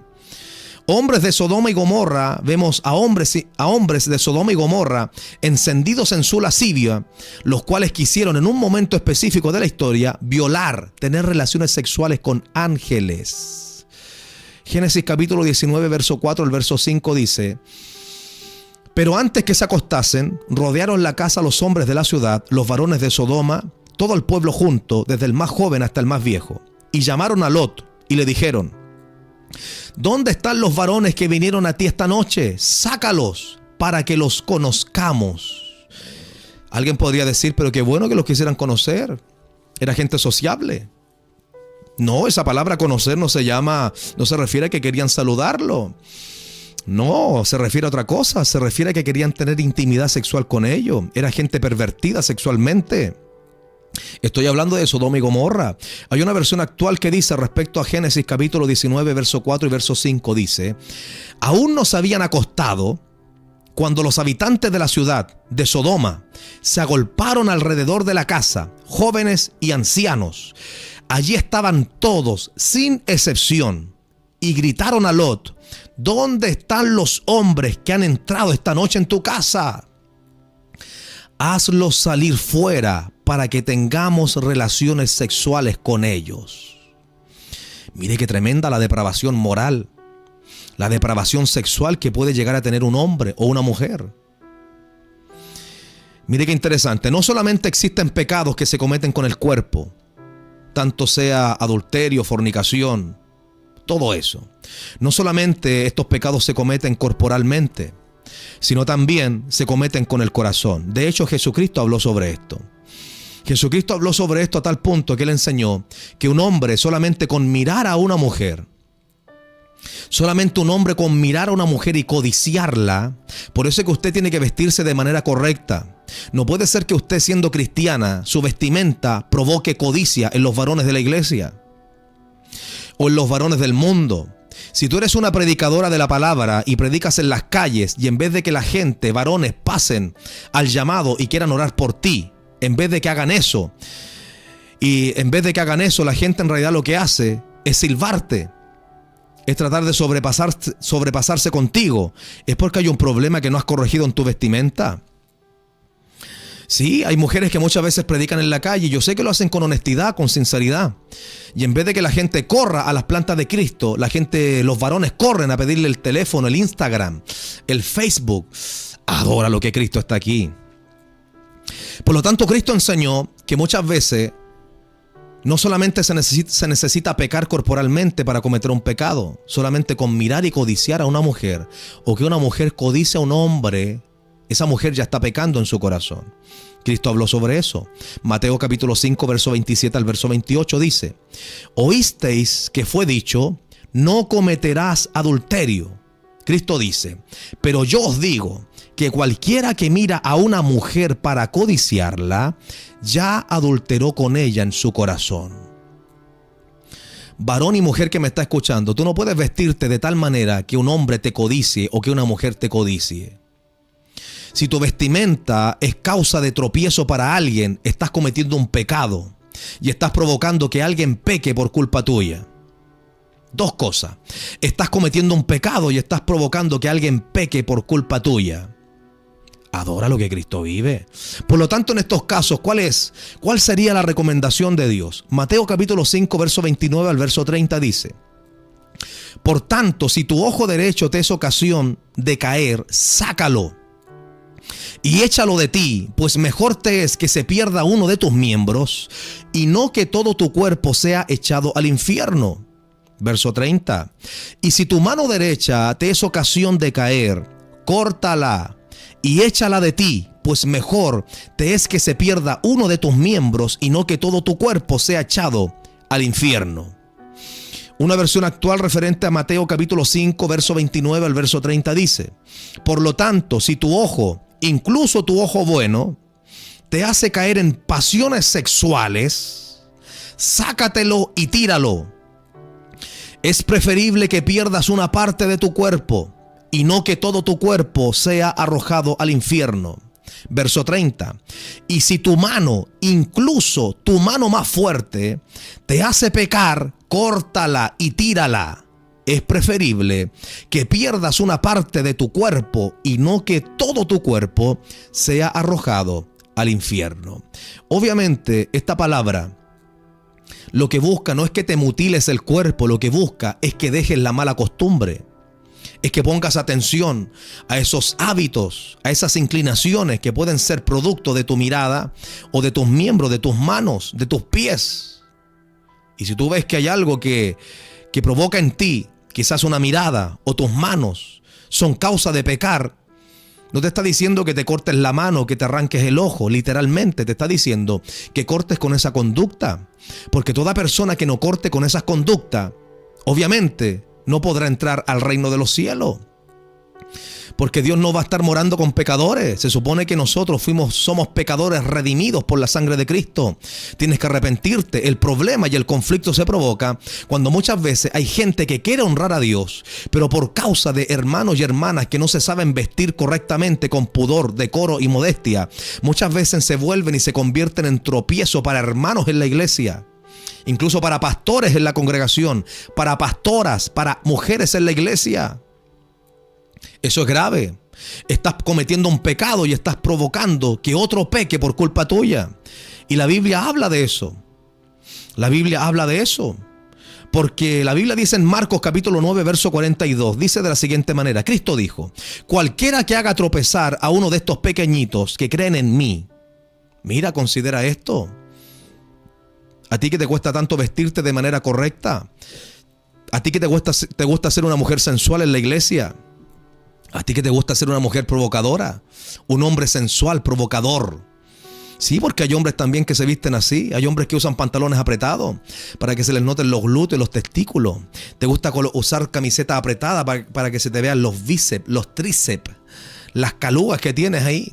Hombres de Sodoma y Gomorra, vemos a hombres de Sodoma y Gomorra encendidos en su lascivia, los cuales quisieron en un momento específico de la historia violar, tener relaciones sexuales con ángeles. Génesis capítulo 19, verso 4 al verso 5 dice: pero antes que se acostasen, rodearon la casa los hombres de la ciudad, los varones de Sodoma, todo el pueblo junto, desde el más joven hasta el más viejo. Y llamaron a Lot y le dijeron: ¿dónde están los varones que vinieron a ti esta noche? Sácalos para que los conozcamos. Alguien podría decir: pero qué bueno que los quisieran conocer. Era gente sociable. No, esa palabra conocer no se refiere a que querían saludarlo. No, se refiere a otra cosa. Se refiere a que querían tener intimidad sexual con ellos. Era gente pervertida sexualmente. Estoy hablando de Sodoma y Gomorra. Hay una versión actual que dice respecto a Génesis capítulo 19, verso 4 y verso 5, dice: aún no se habían acostado cuando los habitantes de la ciudad de Sodoma se agolparon alrededor de la casa, jóvenes y ancianos. Allí estaban todos, sin excepción, y gritaron a Lot: ¿dónde están los hombres que han entrado esta noche en tu casa? Hazlos salir fuera para que tengamos relaciones sexuales con ellos. Mire qué tremenda la depravación moral, la depravación sexual que puede llegar a tener un hombre o una mujer. Mire qué interesante, no solamente existen pecados que se cometen con el cuerpo, tanto sea adulterio, fornicación, todo eso. No solamente estos pecados se cometen corporalmente, sino también se cometen con el corazón. De hecho, Jesucristo habló sobre esto. Jesucristo habló sobre esto a tal punto que Él enseñó que un hombre solamente con mirar a una mujer, solamente un hombre con mirar a una mujer y codiciarla, por eso es que usted tiene que vestirse de manera correcta. No puede ser que usted, siendo cristiana, su vestimenta provoque codicia en los varones de la iglesia o en los varones del mundo. Si tú eres una predicadora de la palabra y predicas en las calles y en vez de que la gente, varones, pasen al llamado y quieran orar por ti, en vez de que hagan eso, la gente en realidad lo que hace es silbarte, es tratar de sobrepasarse contigo, es porque hay un problema que no has corregido en tu vestimenta. Sí, hay mujeres que muchas veces predican en la calle y yo sé que lo hacen con honestidad, con sinceridad. Y en vez de que la gente corra a las plantas de Cristo, los varones corren a pedirle el teléfono, el Instagram, el Facebook. Adora lo que Cristo está aquí. Por lo tanto, Cristo enseñó que muchas veces no solamente se necesita pecar corporalmente para cometer un pecado, solamente con mirar y codiciar a una mujer, o que una mujer codicia a un hombre, esa mujer ya está pecando en su corazón. Cristo habló sobre eso. Mateo capítulo 5, verso 27 al verso 28 dice: oísteis que fue dicho, no cometerás adulterio. Cristo dice: pero yo os digo que cualquiera que mira a una mujer para codiciarla, ya adulteró con ella en su corazón. Varón y mujer que me está escuchando, tú no puedes vestirte de tal manera que un hombre te codicie o que una mujer te codicie. Si tu vestimenta es causa de tropiezo para alguien, estás cometiendo un pecado y estás provocando que alguien peque por culpa tuya. Dos cosas: estás cometiendo un pecado y estás provocando que alguien peque por culpa tuya. Adora lo que Cristo vive. Por lo tanto, en estos casos, ¿cuál sería la recomendación de Dios? Mateo capítulo 5, verso 29 al verso 30 dice: por tanto, si tu ojo derecho te es ocasión de caer, sácalo y échalo de ti, pues mejor te es que se pierda uno de tus miembros y no que todo tu cuerpo sea echado al infierno. Verso 30. Y si tu mano derecha te es ocasión de caer, córtala y échala de ti, pues mejor te es que se pierda uno de tus miembros y no que todo tu cuerpo sea echado al infierno. Una versión actual referente a Mateo capítulo 5, verso 29 al verso 30 dice: por lo tanto, si tu ojo, incluso tu ojo bueno, te hace caer en pasiones sexuales, sácatelo y tíralo. Es preferible que pierdas una parte de tu cuerpo y no que todo tu cuerpo sea arrojado al infierno. Verso 30. Y si tu mano, incluso tu mano más fuerte, te hace pecar, córtala y tírala. Es preferible que pierdas una parte de tu cuerpo y no que todo tu cuerpo sea arrojado al infierno. Obviamente, esta palabra lo que busca no es que te mutiles el cuerpo, lo que busca es que dejes la mala costumbre. Es que pongas atención a esos hábitos, a esas inclinaciones que pueden ser producto de tu mirada o de tus miembros, de tus manos, de tus pies. Y si tú ves que hay algo que provoca en ti, quizás una mirada o tus manos son causa de pecar, no te está diciendo que te cortes la mano, que te arranques el ojo, literalmente te está diciendo que cortes con esa conducta. Porque toda persona que no corte con esas conductas, obviamente no podrá entrar al reino de los cielos. Porque Dios no va a estar morando con pecadores. Se supone que nosotros somos pecadores redimidos por la sangre de Cristo. Tienes que arrepentirte. El problema y el conflicto se provoca cuando muchas veces hay gente que quiere honrar a Dios, pero por causa de hermanos y hermanas que no se saben vestir correctamente con pudor, decoro y modestia, muchas veces se vuelven y se convierten en tropiezo para hermanos en la iglesia. Incluso para pastores en la congregación, para pastoras, para mujeres en la iglesia. Eso es grave. Estás cometiendo un pecado y estás provocando que otro peque por culpa tuya. Y la Biblia habla de eso. La Biblia habla de eso. Porque la Biblia dice en Marcos capítulo 9, verso 42, dice de la siguiente manera: Cristo dijo, cualquiera que haga tropezar a uno de estos pequeñitos que creen en mí. Mira, considera esto. A ti que te cuesta tanto vestirte de manera correcta. A ti que te gusta ser una mujer sensual en la iglesia. A ti que te gusta ser una mujer provocadora. Un hombre sensual, provocador. Sí, porque hay hombres también que se visten así. Hay hombres que usan pantalones apretados para que se les noten los glúteos, los testículos. Te gusta usar camiseta apretada para que se te vean los bíceps, los tríceps, las calugas que tienes ahí.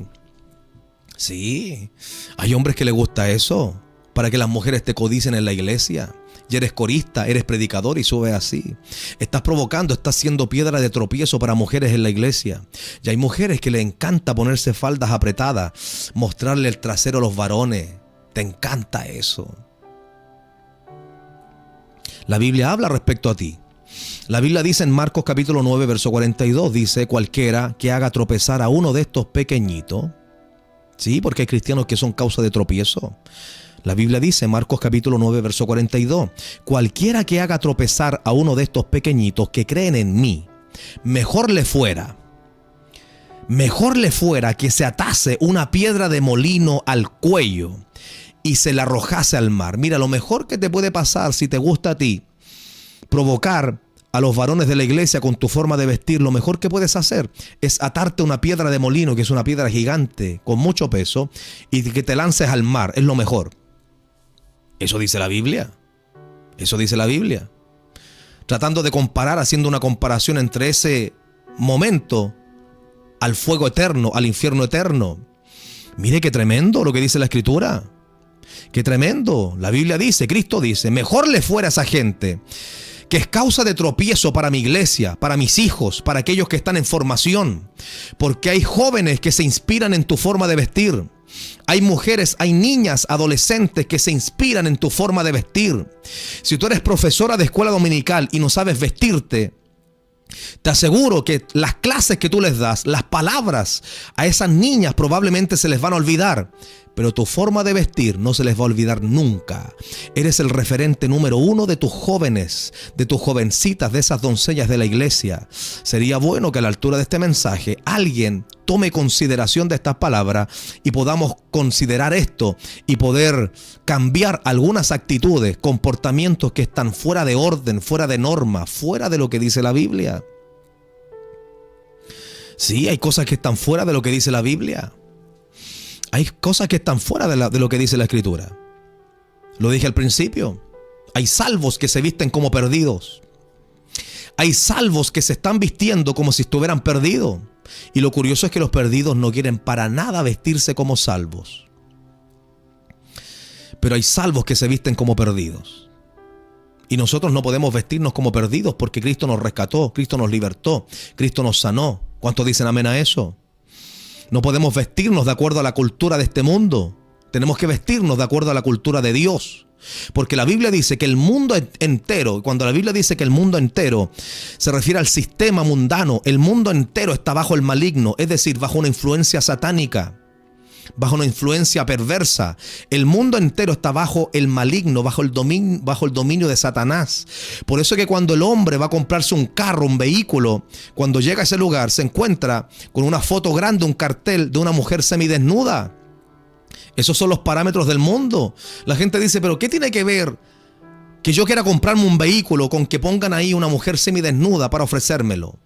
Sí, hay hombres que les gusta eso, para que las mujeres te codicen en la iglesia. Y eres corista, eres predicador y subes así. Estás provocando, estás siendo piedra de tropiezo para mujeres en la iglesia. Y hay mujeres que les encanta ponerse faldas apretadas, mostrarle el trasero a los varones. Te encanta eso. La Biblia habla respecto a ti. La Biblia dice en Marcos capítulo 9, verso 42, dice: cualquiera que haga tropezar a uno de estos pequeñitos. Sí, porque hay cristianos que son causa de tropiezo. La Biblia dice, Marcos capítulo 9, verso 42, cualquiera que haga tropezar a uno de estos pequeñitos que creen en mí, mejor le fuera que se atase una piedra de molino al cuello y se la arrojase al mar. Mira, lo mejor que te puede pasar si te gusta a ti provocar a los varones de la iglesia con tu forma de vestir, lo mejor que puedes hacer es atarte una piedra de molino, que es una piedra gigante con mucho peso, y que te lances al mar. Es lo mejor. Eso dice la Biblia. Eso dice la Biblia. Tratando de comparar, haciendo una comparación entre ese momento al fuego eterno, al infierno eterno. Mire qué tremendo lo que dice la Escritura. Qué tremendo. La Biblia dice, Cristo dice, mejor le fuera a esa gente que es causa de tropiezo para mi iglesia, para mis hijos, para aquellos que están en formación. Porque hay jóvenes que se inspiran en tu forma de vestir. Hay mujeres, hay niñas, adolescentes que se inspiran en tu forma de vestir. Si tú eres profesora de escuela dominical y no sabes vestirte, te aseguro que las clases que tú les das, las palabras a esas niñas probablemente se les van a olvidar. Pero tu forma de vestir no se les va a olvidar nunca. Eres el referente número uno de tus jóvenes, de tus jovencitas, de esas doncellas de la iglesia. Sería bueno que a la altura de este mensaje alguien tome consideración de estas palabras y podamos considerar esto y poder cambiar algunas actitudes, comportamientos que están fuera de orden, fuera de norma, fuera de lo que dice la Biblia. Sí, hay cosas que están fuera de lo que dice la Biblia. Hay cosas que están fuera de lo que dice la Escritura. Lo dije al principio. Hay salvos que se visten como perdidos. Hay salvos que se están vistiendo como si estuvieran perdidos. Y lo curioso es que los perdidos no quieren para nada vestirse como salvos. pero hay salvos que se visten como perdidos. Y nosotros no podemos vestirnos como perdidos porque Cristo nos rescató, Cristo nos libertó, Cristo nos sanó. ¿Cuántos dicen amén a eso? No podemos vestirnos de acuerdo a la cultura de este mundo. Tenemos que vestirnos de acuerdo a la cultura de Dios. Porque la Biblia dice que el mundo entero, cuando la Biblia dice que el mundo entero se refiere al sistema mundano, el mundo entero está bajo el maligno, es decir, bajo una influencia satánica, bajo una influencia perversa. El mundo entero está bajo el maligno, bajo el dominio de Satanás. Por eso que cuando el hombre va a comprarse un carro, un vehículo, cuando llega a ese lugar se encuentra con una foto grande, un cartel de una mujer semidesnuda. Esos son los parámetros del mundo. La gente dice, pero ¿qué tiene que ver que yo quiera comprarme un vehículo con que pongan ahí una mujer semidesnuda para ofrecérmelo?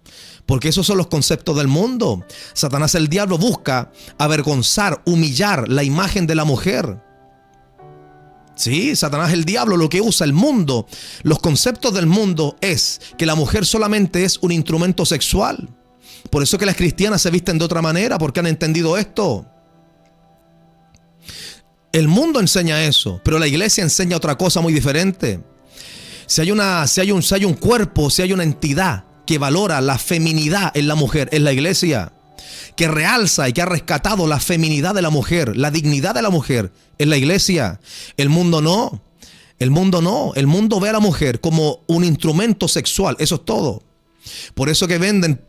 Porque esos son los conceptos del mundo. Satanás, el diablo, busca avergonzar, humillar la imagen de la mujer. Sí, Satanás, el diablo, lo que usa el mundo, los conceptos del mundo es que la mujer solamente es un instrumento sexual. Por eso que las cristianas se visten de otra manera, porque han entendido esto. El mundo enseña eso, pero la iglesia enseña otra cosa muy diferente. Si hay un cuerpo, si hay una entidad que valora la feminidad en la mujer, es la iglesia. Que realza y que ha rescatado la feminidad de la mujer, la dignidad de la mujer, es la iglesia. El mundo no. El mundo no. El mundo ve a la mujer como un instrumento sexual, eso es todo. Por eso que venden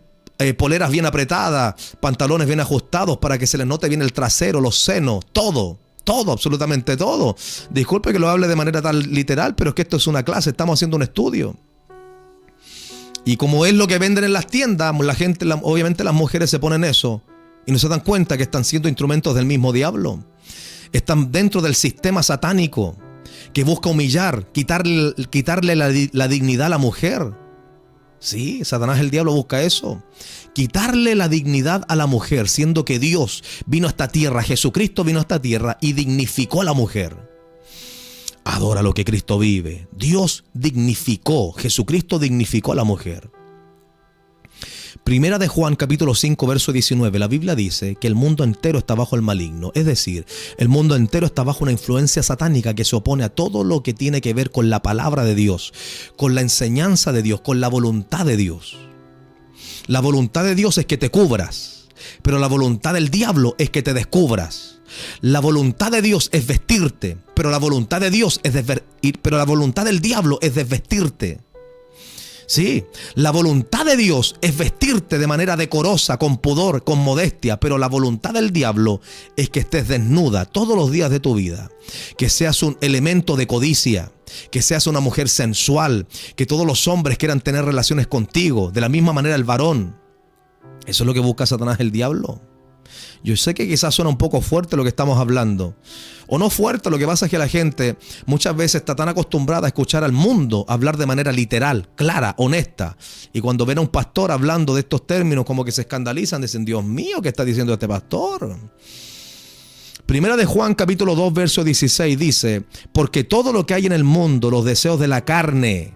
poleras bien apretadas, pantalones bien ajustados para que se les note bien el trasero, los senos, todo. Todo, absolutamente todo. Disculpe que lo hable de manera tan literal, pero es que esto es una clase, estamos haciendo un estudio. Y como es lo que venden en las tiendas, obviamente las mujeres se ponen eso y no se dan cuenta que están siendo instrumentos del mismo diablo. Están dentro del sistema satánico que busca humillar, quitarle la dignidad a la mujer. Sí, Satanás, el diablo, busca eso. Quitarle la dignidad a la mujer, siendo que Dios vino a esta tierra, Jesucristo vino a esta tierra y dignificó a la mujer. Adora lo que Cristo vive. Dios dignificó, Jesucristo dignificó a la mujer. Primera de Juan, capítulo 5, verso 19, la Biblia dice que el mundo entero está bajo el maligno. Es decir, el mundo entero está bajo una influencia satánica que se opone a todo lo que tiene que ver con la palabra de Dios, con la enseñanza de Dios, con la voluntad de Dios. La voluntad de Dios es que te cubras, pero la voluntad del diablo es que te descubras. La voluntad de Dios es vestirte, pero la voluntad de Dios pero la voluntad del diablo es desvestirte. Sí, la voluntad de Dios es vestirte de manera decorosa, con pudor, con modestia, pero la voluntad del diablo es que estés desnuda todos los días de tu vida, que seas un elemento de codicia, que seas una mujer sensual, que todos los hombres quieran tener relaciones contigo, de la misma manera el varón. Eso es lo que busca Satanás, el diablo. Yo sé que quizás suena un poco fuerte lo que estamos hablando, o no fuerte, lo que pasa es que la gente muchas veces está tan acostumbrada a escuchar al mundo hablar de manera literal, clara, honesta, y cuando ven a un pastor hablando de estos términos como que se escandalizan, dicen, Dios mío, ¿qué está diciendo este pastor? Primera de Juan, capítulo 2, verso 16 dice, porque todo lo que hay en el mundo, los deseos de la carne,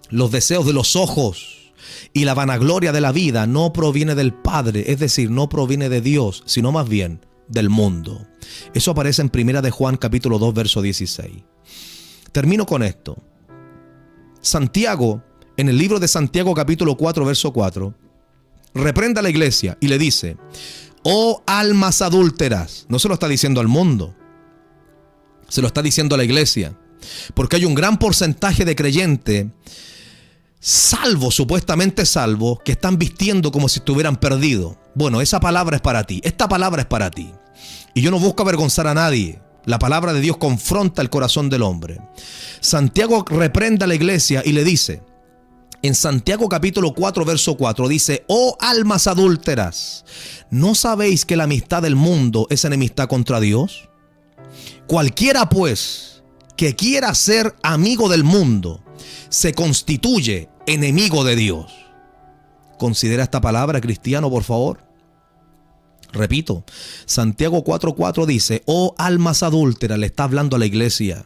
los deseos de los ojos y la vanagloria de la vida no proviene del Padre, es decir, no proviene de Dios, sino más bien del mundo. Eso aparece en Primera de Juan, capítulo 2, verso 16. Termino con esto. Santiago, en el libro de Santiago, capítulo 4, verso 4, reprende a la iglesia y le dice, oh almas adúlteras. No se lo está diciendo al mundo, se lo está diciendo a la iglesia, porque hay un gran porcentaje de creyentes salvos, supuestamente salvos, que están vistiendo como si estuvieran perdidos. Bueno, esa palabra es para ti, esta palabra es para ti. Y yo no busco avergonzar a nadie. La palabra de Dios confronta el corazón del hombre. Santiago reprende a la iglesia y le dice, en Santiago capítulo 4, verso 4, dice, oh almas adúlteras, ¿no sabéis que la amistad del mundo es enemistad contra Dios? Cualquiera pues que quiera ser amigo del mundo se constituye enemigo de Dios. Considera esta palabra, cristiano, por favor. Repito, Santiago 4:4 dice, oh almas adúlteras, le está hablando a la iglesia.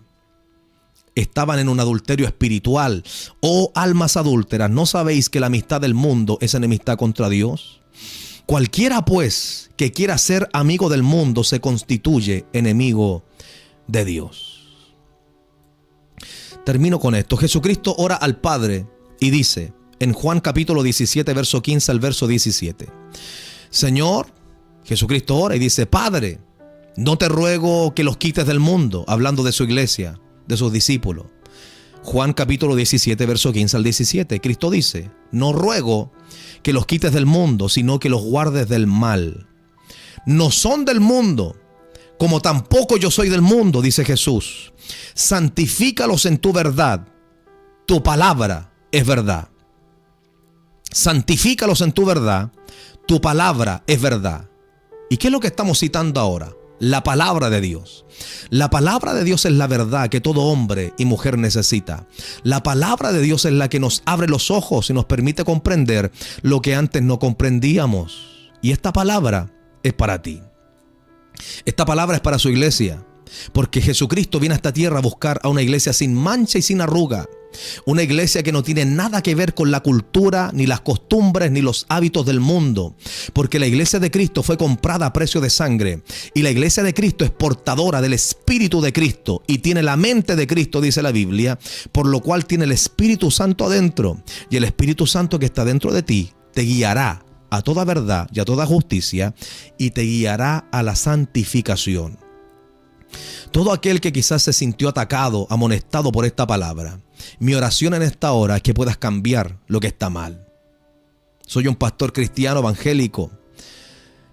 Estaban en un adulterio espiritual. Oh almas adúlteras, ¿no sabéis que la amistad del mundo es enemistad contra Dios? Cualquiera pues que quiera ser amigo del mundo se constituye enemigo de Dios. Termino con esto. Jesucristo ora al Padre y dice en Juan capítulo 17, verso 15 al verso 17. Señor, Jesucristo ora y dice: Padre, no te ruego que los quites del mundo, hablando de su iglesia, de sus discípulos. Juan capítulo 17, verso 15 al 17. Cristo dice: no ruego que los quites del mundo, sino que los guardes del mal. No son del mundo, como tampoco yo soy del mundo, dice Jesús. Santifícalos en tu verdad. Tu palabra es verdad. Santifícalos en tu verdad. Tu palabra es verdad. ¿Y qué es lo que estamos citando ahora? La palabra de Dios. La palabra de Dios es la verdad que todo hombre y mujer necesita. La palabra de Dios es la que nos abre los ojos y nos permite comprender lo que antes no comprendíamos. Y esta palabra es para ti. Esta palabra es para su iglesia, porque Jesucristo viene a esta tierra a buscar a una iglesia sin mancha y sin arruga. Una iglesia que no tiene nada que ver con la cultura, ni las costumbres, ni los hábitos del mundo. Porque la iglesia de Cristo fue comprada a precio de sangre. Y la iglesia de Cristo es portadora del Espíritu de Cristo. Y tiene la mente de Cristo, dice la Biblia. Por lo cual tiene el Espíritu Santo adentro. Y el Espíritu Santo que está dentro de ti te guiará a toda verdad y a toda justicia. Y te guiará a la santificación. Todo aquel que quizás se sintió atacado, amonestado por esta palabra, mi oración en esta hora es que puedas cambiar lo que está mal. Soy un pastor cristiano evangélico.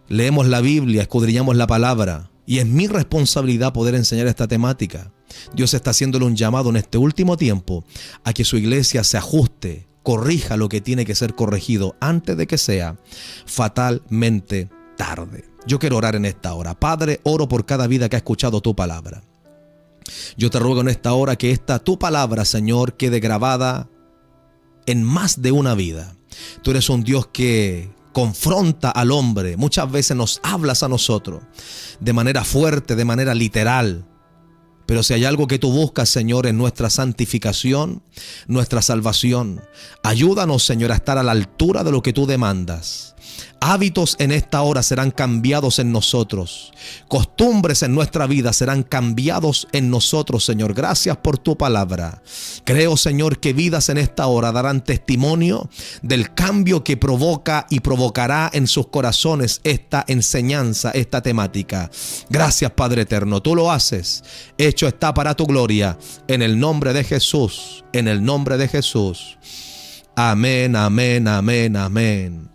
Leemos la Biblia, escudriñamos la palabra y es mi responsabilidad poder enseñar esta temática. Dios está haciéndole un llamado en este último tiempo a que su iglesia se ajuste, corrija lo que tiene que ser corregido antes de que sea fatalmente tarde. Yo quiero orar en esta hora. Padre, oro por cada vida que ha escuchado tu palabra. Yo te ruego en esta hora que esta tu palabra, Señor, quede grabada en más de una vida. Tú eres un Dios que confronta al hombre. Muchas veces nos hablas a nosotros de manera fuerte, de manera literal. Pero si hay algo que tú buscas, Señor, es nuestra santificación, nuestra salvación. Ayúdanos, Señor, a estar a la altura de lo que tú demandas. Hábitos en esta hora serán cambiados en nosotros. Costumbres en nuestra vida serán cambiados en nosotros, Señor. Gracias por tu palabra. Creo, Señor, que vidas en esta hora darán testimonio del cambio que provoca y provocará en sus corazones esta enseñanza, esta temática. Gracias, Padre eterno. Tú lo haces. Hecho está para tu gloria. En el nombre de Jesús. En el nombre de Jesús. Amén, amén, amén, amén.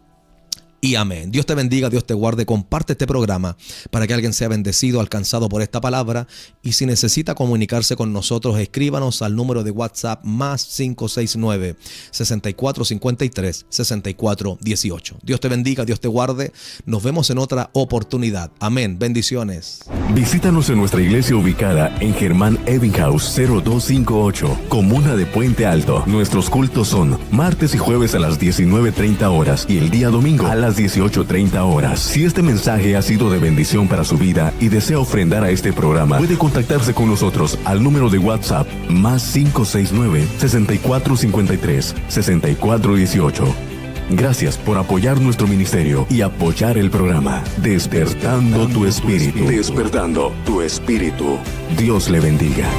Y amén. Dios te bendiga, Dios te guarde. Comparte este programa para que alguien sea bendecido, alcanzado por esta palabra. Y si necesita comunicarse con nosotros, escríbanos al número de WhatsApp más 569-6453-6418. Dios te bendiga, Dios te guarde. Nos vemos en otra oportunidad. Amén. Bendiciones. Visítanos en nuestra iglesia ubicada en Germán Ebbinghaus 0258, Comuna de Puente Alto. Nuestros cultos son martes y jueves a las 19:30 horas y el día domingo a las 18:30 horas. Si este mensaje ha sido de bendición para su vida y desea ofrendar a este programa, puede contactarse con nosotros al número de WhatsApp más 569-6453-6418. Gracias por apoyar nuestro ministerio y apoyar el programa Despertando tu Espíritu. Despertando tu Espíritu. Dios le bendiga.